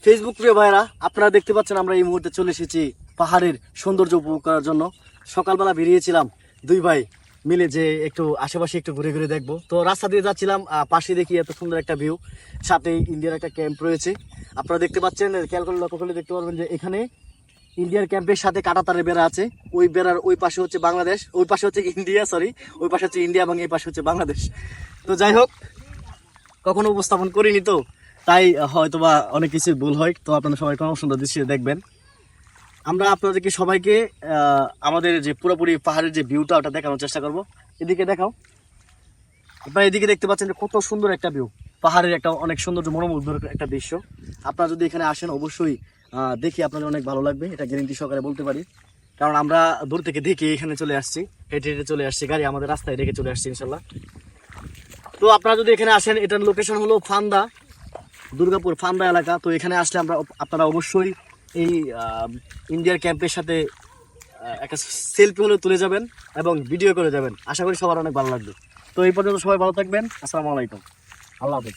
Facebook প্রিয় ভাইরা, আপনারা দেখতে পাচ্ছেন আমরা এই মুহূর্তে চলে এসেছি পাহাড়ের সৌন্দর্য উপভোগ করার জন্য। সকালবেলা বেরিয়েছিলাম দুই ভাই মিলে যে একটু আশেপাশে একটু ঘুরে ঘুরে দেখবো। তো রাস্তা দিয়ে যাচ্ছিলাম, পাশে দেখি এত সুন্দর একটা ভিউ, সাথে ইন্ডিয়ার একটা ক্যাম্প রয়েছে। আপনারা দেখতে পাচ্ছেন, খেয়াল করলে লক্ষ্য করলে দেখতে পারবেন যে এখানে ইন্ডিয়ার ক্যাম্পের সাথে কাঁটাতারের বেড়া আছে। ওই বেড়ার ওই পাশে হচ্ছে বাংলাদেশ, ওই পাশে হচ্ছে ইন্ডিয়া, সরি ওই পাশে হচ্ছে ইন্ডিয়া এবং এই পাশে হচ্ছে বাংলাদেশ। তো যাই হোক, কখনো উপস্থাপন করিনি তো তাই হয়তোবা অনেক কিছু ভুল হয়। তো আপনারা সবাই কোনো সুন্দর দৃশ্য দেখবেন। আমরা আপনাদেরকে সবাইকে আমাদের যে পুরোপুরি পাহাড়ের যে ভিউটা ওটা দেখানোর চেষ্টা করব। এদিকে দেখাও, আপনারা এদিকে দেখতে পাচ্ছেন যে কত সুন্দর একটা ভিউ, পাহাড়ের একটা অনেক সুন্দর মনোমুগ্ধকর একটা দৃশ্য। আপনারা যদি এখানে আসেন অবশ্যই দেখি আপনাদের অনেক ভালো লাগবে, এটা গ্যারেন্টি সহকারে বলতে পারি। কারণ আমরা দূর থেকে দেখে এখানে চলে আসছি, হেঁটে হেঁটে চলে আসছি, গাড়ি আমাদের রাস্তায় রেখে চলে আসছি ইনশাল্লাহ। তো আপনারা যদি এখানে আসেন, এটার লোকেশন হলো ফান্দা, দুর্গাপুর ফান্দা এলাকা। তো এখানে আসলে আপনারা অবশ্যই এই ইন্ডিয়ার ক্যাম্পের সাথে একটা সেলফি হলে তুলে যাবেন এবং ভিডিও করে যাবেন। আশা করি সবার অনেক ভালো লাগবে। তো এই পর্যন্ত সবাই ভালো থাকবেন। আসসালামু আলাইকুম, আল্লাহ হাফেজ।